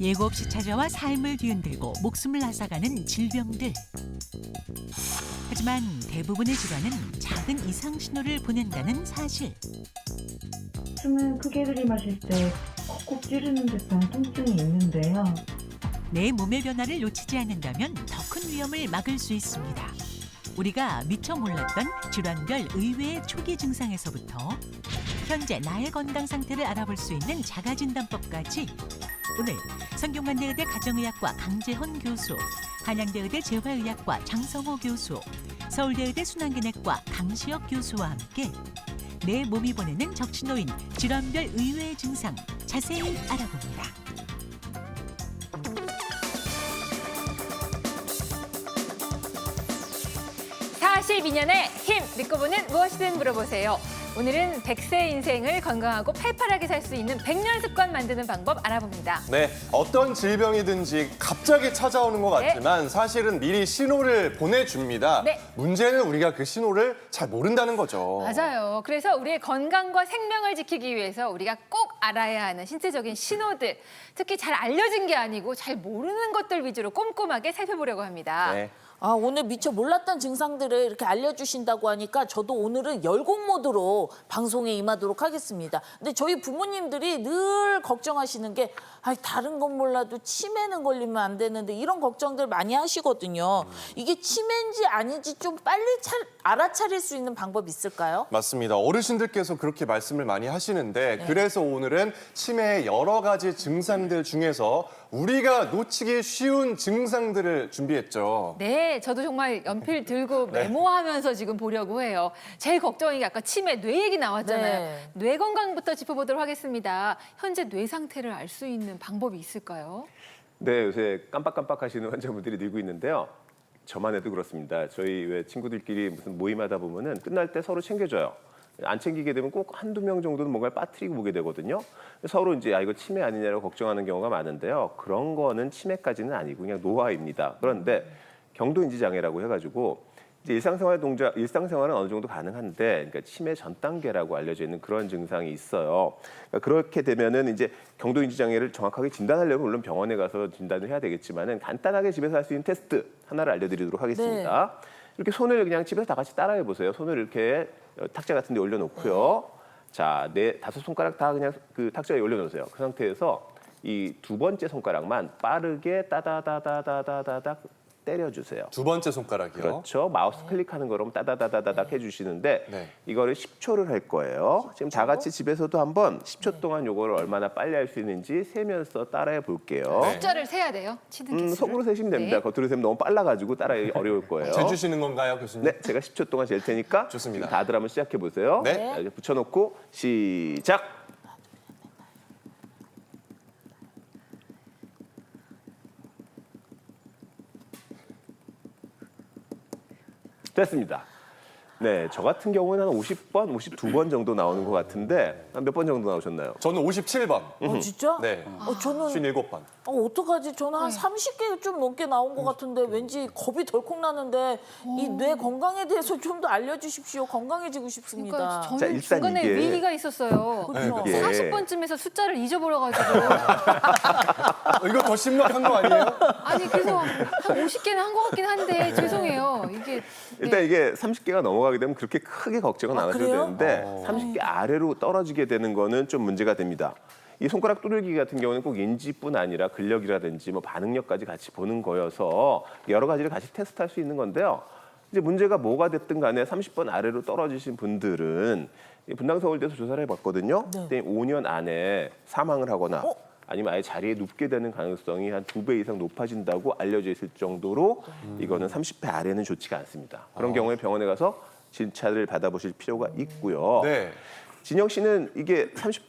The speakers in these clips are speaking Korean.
예고 없이 찾아와 삶을 뒤흔들고 목숨을 앗아가는 질병들. 하지만 대부분의 질환은 작은 이상 신호를 보낸다는 사실. 숨을 크게 들이마실 때 콕콕 찌르는 듯한 통증이 있는데요. 내 몸의 변화를 놓치지 않는다면 더 큰 위험을 막을 수 있습니다. 우리가 미처 몰랐던 질환별 의외의 초기 증상에서부터 현재 나의 건강 상태를 알아볼 수 있는 자가진단법까지 오늘 성균관대의대 가정의학과 강재헌 교수, 한양대의대 재활의학과 장성호 교수, 서울대의대 순환기내과 강시혁 교수와 함께 내 몸이 보내는 적신호인 질환별 의외의 증상 자세히 알아봅니다. 42년의 힘 믿고 보는 무엇이든 물어보세요. 오늘은 100세 인생을 건강하고 팔팔하게 살 수 있는 100년 습관 만드는 방법 알아봅니다. 네, 어떤 질병이든지 갑자기 찾아오는 것 같지만 사실은 미리 신호를 보내줍니다. 네. 문제는 우리가 그 신호를 잘 모른다는 거죠. 맞아요. 그래서 우리의 건강과 생명을 지키기 위해서 우리가 꼭 알아야 하는 신체적인 신호들, 특히 잘 알려진 게 아니고 잘 모르는 것들 위주로 꼼꼼하게 살펴보려고 합니다. 네. 오늘 미처 몰랐던 증상들을 이렇게 알려주신다고 하니까 저도 오늘은 열공 모드로 방송에 임하도록 하겠습니다. 근데 저희 부모님들이 늘 걱정하시는 게 다른 건 몰라도 치매는 걸리면 안 되는데 이런 걱정들 많이 하시거든요. 이게 치매인지 아닌지 좀 빨리 알아차릴 수 있는 방법 있을까요? 맞습니다. 어르신들께서 그렇게 말씀을 많이 하시는데 그래서 오늘은 치매의 여러 가지 증상들 중에서 우리가 놓치기 쉬운 증상들을 준비했죠. 네, 저도 정말 연필 들고 메모하면서 지금 보려고 해요. 제일 걱정인 게 아까 치매, 뇌 얘기 나왔잖아요. 네. 뇌 건강부터 짚어보도록 하겠습니다. 현재 뇌 상태를 알 수 있는 방법이 있을까요? 네, 요새 깜빡깜빡하시는 환자분들이 늘고 있는데요. 저만 해도 그렇습니다. 저희 왜 친구들끼리 무슨 모임하다 보면은 끝날 때 서로 챙겨줘요. 안 챙기게 되면 꼭 한두 명 정도는 뭔가를 빠뜨리고 보게 되거든요. 서로 이제 이거 치매 아니냐고 걱정하는 경우가 많은데요. 그런 거는 치매까지는 아니고 그냥 노화입니다. 그런데 경도인지 장애라고 해가지고 이제 일상생활은 어느 정도 가능한데, 그러니까 치매 전 단계라고 알려져 있는 그런 증상이 있어요. 그러니까 그렇게 되면은 이제 경도인지 장애를 정확하게 진단하려면 물론 병원에 가서 진단을 해야 되겠지만은 간단하게 집에서 할 수 있는 테스트 하나를 알려드리도록 하겠습니다. 이렇게 손을 그냥 집에서 다 같이 따라해 보세요. 손을 이렇게 탁자 같은 데 올려놓고요. 자, 다섯 손가락 다 그냥 그 탁자에 올려놓으세요. 그 상태에서 이 두 번째 손가락만 빠르게 따다다다다다닥 때려주세요. 두 번째 손가락이요. 그렇죠. 마우스 클릭하는 거로 따다다다다닥 해주시는데 네. 이거를 10초를 할 거예요. 지금 다 같이 집에서도 한번 10초 동안 이거를 얼마나 빨리 할 수 있는지 세면서 따라해 볼게요. 네. 숫자를 세야 돼요? 치는 기술을? 속으로 세시면 됩니다. 네. 겉으로 세면 너무 빨라가지고 따라하기 어려울 거예요. 재주시는 건가요, 교수님? 네, 제가 10초 동안 잴 테니까 좋습니다. 다들 한번 시작해 보세요. 네. 자, 이제 붙여놓고 시작. 됐습니다. 네, 저 같은 경우는 한 50번, 52번 정도 나오는 것 같은데 몇 번 정도 나오셨나요? 저는 57번. 진짜? 네. 저는 57번. 어떡하지? 저는 한 30개 좀 넘게 나온 것 같은데 왠지 겁이 덜컥 나는데 이 뇌 건강에 대해서 좀 더 알려주십시오. 건강해지고 싶습니다. 그러니까 저는 자, 일단 중간에 이게- 위기가 있었어요. 그렇죠. 예. 40번쯤에서 숫자를 잊어버려가지고 이거 더 심각한 거 아니에요? 아니 그래서 한 50개는 한 것 같긴 한데 죄송해요. 이게 일단 이게 30개가 넘어가게 되면 그렇게 크게 걱정은 안 하셔도 그래요? 되는데 30개 아래로 떨어지게 되는 거는 좀 문제가 됩니다. 이 손가락 두들기 같은 경우는 꼭 인지뿐 아니라 근력이라든지 뭐 반응력까지 같이 보는 거여서 여러 가지를 같이 테스트할 수 있는 건데요. 이제 문제가 뭐가 됐든 간에 30번 아래로 떨어지신 분들은 분당서울대에서 조사를 해봤거든요. 그때 5년 안에 사망을 하거나 아니면 아예 자리에 눕게 되는 가능성이 한 2배 이상 높아진다고 알려져 있을 정도로 이거는 30배 아래는 좋지가 않습니다. 그런 경우에 병원에 가서 진찰을 받아보실 필요가 있고요. 네. 진영 씨는 이게 30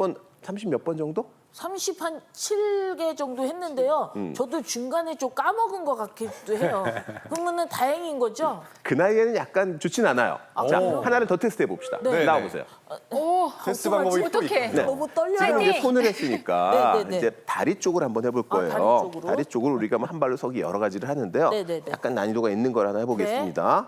몇 번 정도? 37개 정도 했는데요. 저도 중간에 좀 까먹은 것 같기도 해요. 그러면은 다행인 거죠? 그 나이에는 약간 좋진 않아요. 자, 그래요? 하나를 더 테스트해 봅시다. 네. 나와보세요. 오 테스트 방법이 또 어떡해. 있군요. 너무 떨려요. 지금 이제 화이팅! 손을 했으니까 네네네. 이제 다리 쪽으로 한번 해볼 거예요. 다리 쪽으로? 다리 쪽으로 우리가 한 발로 서기 여러 가지를 하는데요. 네네네. 약간 난이도가 있는 걸 하나 해보겠습니다.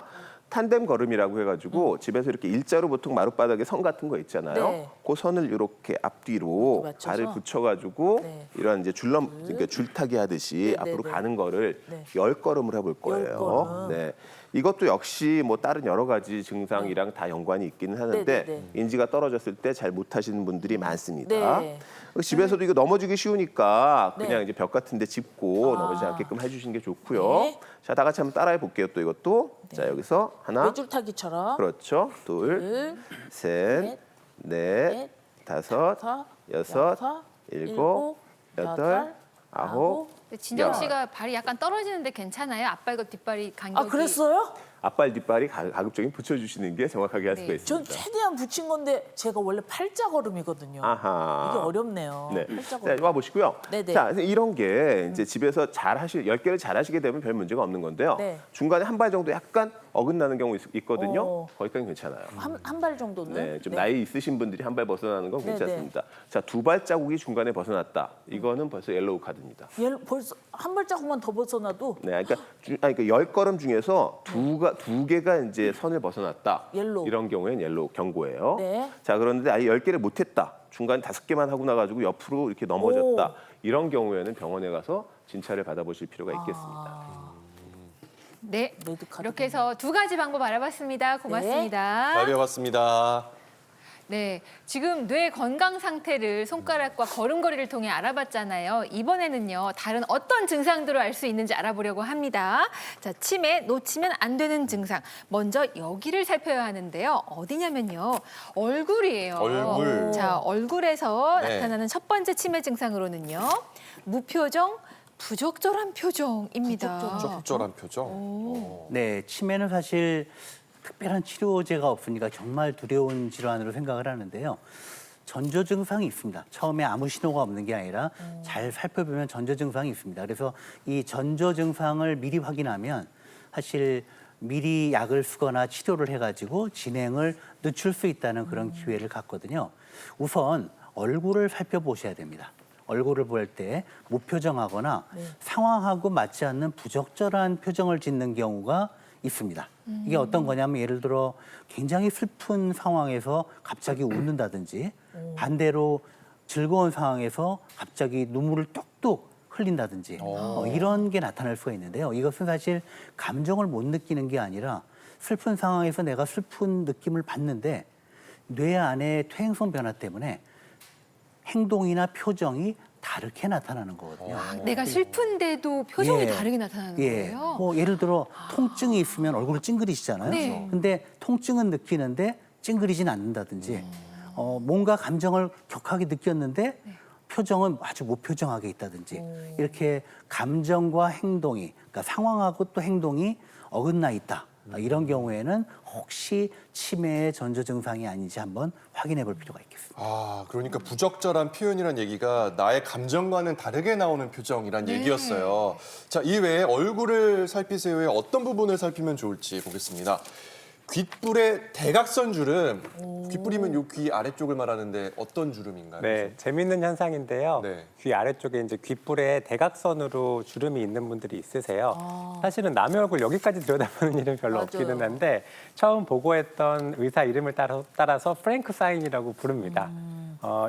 탄뎀 걸음이라고 해가지고 집에서 이렇게 일자로 보통 마룻바닥에 선 같은 거 있잖아요. 네. 그 선을 이렇게 앞뒤로 맞춰서? 발을 붙여가지고 네. 이런 이제 그러니까 줄타기 하듯이 네, 앞으로 네, 네. 가는 거를 네. 10걸음을 해볼 거예요. 10걸음. 네. 이것도 역시 뭐 다른 여러 가지 증상이랑 다 연관이 있기는 하는데 네, 네, 네. 인지가 떨어졌을 때 잘 못하시는 분들이 많습니다. 네. 집에서도 이거 넘어지기 쉬우니까 네. 그냥 이제 벽 같은 데 짚고 아. 넘어지지 않게끔 해주시는 게 좋고요. 네. 자, 다 같이 한번 따라해 볼게요. 또 이것도. 자, 여기서 하나, 외줄타기처럼. 그렇죠. 둘, 둘, 셋, 넷, 넷, 다섯, 여섯, 일곱, 여덟, 아홉. 근데 진정 야. 씨가 발이 약간 떨어지는데 괜찮아요? 앞발과 뒷발이 간격이. 아, 그랬어요? 앞발 뒷발이 가급적이면 붙여주시는 게 정확하게 할 수가 네. 있습니다. 전 최대한 붙인 건데 제가 원래 팔자걸음이거든요. 아하. 이게 어렵네요. 네. 팔자걸음. 자, 와 보시고요. 네네. 자, 이런 게 이제 집에서 10개를 잘 하시게 되면 별 문제가 없는 건데요. 네. 중간에 한 발 정도 약간 어긋나는 경우 있거든요. 어. 거기까지는 괜찮아요. 한 발 정도는? 네, 좀 나이 있으신 분들이 한 발 벗어나는 건 네, 괜찮습니다. 자, 두 발자국이 중간에 벗어났다. 이거는 벌써 옐로우 카드입니다. 얘 벌써 한 발자국만 더 벗어나도 네, 그러니까 10걸음 중에서 두 개가 이제 선을 벗어났다. 옐로우. 이런 경우엔 옐로우 경고예요. 네. 자, 그런데 아예 10개를 못했다. 중간에 5개만 하고 나가지고 옆으로 이렇게 넘어졌다. 오. 이런 경우에는 병원에 가서 진찰을 받아보실 필요가 있겠습니다. 네. 레드카드. 이렇게 해서 두 가지 방법 알아봤습니다. 고맙습니다. 잘 배워봤습니다. 네, 지금 뇌 건강 상태를 손가락과 걸음걸이를 통해 알아봤잖아요. 이번에는요, 다른 어떤 증상들을 알 수 있는지 알아보려고 합니다. 자, 치매 놓치면 안 되는 증상. 먼저 여기를 살펴야 하는데요. 어디냐면요, 얼굴이에요. 얼굴. 자, 얼굴에서 네. 나타나는 첫 번째 치매 증상으로는요, 무표정, 부적절한 표정입니다. 적절한 표정. 네, 치매는 사실 특별한 치료제가 없으니까 정말 두려운 질환으로 생각을 하는데요. 전조 증상이 있습니다. 처음에 아무 신호가 없는 게 아니라 잘 살펴보면 전조 증상이 있습니다. 그래서 이 전조 증상을 미리 확인하면 사실 미리 약을 쓰거나 치료를 해가지고 진행을 늦출 수 있다는 그런 기회를 갖거든요. 우선 얼굴을 살펴보셔야 됩니다. 얼굴을 볼 때 무표정하거나 상황하고 맞지 않는 부적절한 표정을 짓는 경우가 있습니다. 이게 어떤 거냐면 예를 들어 굉장히 슬픈 상황에서 갑자기 웃는다든지 반대로 즐거운 상황에서 갑자기 눈물을 뚝뚝 흘린다든지 이런 게 나타날 수가 있는데요. 이것은 사실 감정을 못 느끼는 게 아니라 슬픈 상황에서 내가 슬픈 느낌을 받는데 뇌 안의 퇴행성 변화 때문에 행동이나 표정이 다르게 나타나는 거거든요. 내가 슬픈데도 표정이 예. 다르게 나타나는 거예요? 뭐 예를 들어 통증이 있으면 얼굴을 찡그리시잖아요. 네. 근데 통증은 느끼는데 찡그리진 않는다든지 뭔가 감정을 격하게 느꼈는데 표정은 아주 무표정하게 있다든지 이렇게 감정과 행동이 그러니까 상황하고 또 행동이 어긋나 있다. 이런 경우에는 혹시 치매의 전조 증상이 아닌지 한번 확인해 볼 필요가 있겠습니다. 아, 그러니까 부적절한 표현이란 얘기가 나의 감정과는 다르게 나오는 표정이란 얘기였어요. 자, 이외에 얼굴을 살피세요의 어떤 부분을 살피면 좋을지 보겠습니다. 귓불의 대각선 주름, 귓불이면 요 귀 아래쪽을 말하는데 어떤 주름인가요? 네, 재밌는 현상인데요. 네. 귀 아래쪽에 이제 귓불에 대각선으로 주름이 있는 분들이 있으세요. 사실은 남의 얼굴 여기까지 들여다보는 일은 별로 맞아요. 없기는 한데 처음 보고했던 의사 이름을 따라서 프랭크 사인이라고 부릅니다.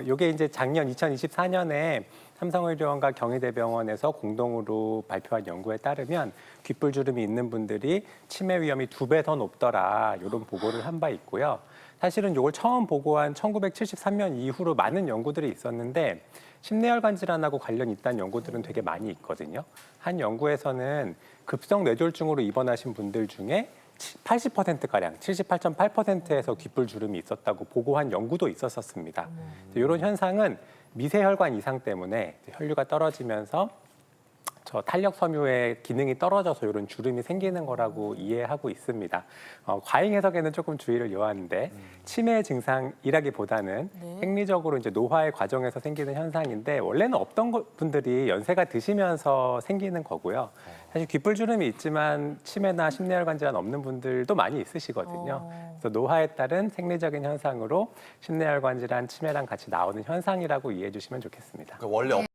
이게 이제 작년 2024년에 삼성의료원과 경희대병원에서 공동으로 발표한 연구에 따르면 귓불 주름이 있는 분들이 치매 위험이 2배 더 높더라 이런 보고를 한 바 있고요. 사실은 이걸 처음 보고한 1973년 이후로 많은 연구들이 있었는데 심내혈관 질환하고 관련 있다는 연구들은 되게 많이 있거든요. 한 연구에서는 급성 뇌졸중으로 입원하신 분들 중에 80%가량, 78.8%에서 귓불 주름이 있었다고 보고한 연구도 있었습니다. 이런 현상은 미세혈관 이상 때문에 혈류가 떨어지면서 저 탄력 섬유의 기능이 떨어져서 이런 주름이 생기는 거라고 이해하고 있습니다. 과잉 해석에는 조금 주의를 요하는데 치매 증상이라기보다는 생리적으로 이제 노화의 과정에서 생기는 현상인데 원래는 없던 분들이 연세가 드시면서 생기는 거고요. 사실 귓불 주름이 있지만 치매나 심내혈관 질환 없는 분들도 많이 있으시거든요. 그래서 노화에 따른 생리적인 현상으로 심내혈관 질환, 치매랑 같이 나오는 현상이라고 이해해 주시면 좋겠습니다. 그러니까 원래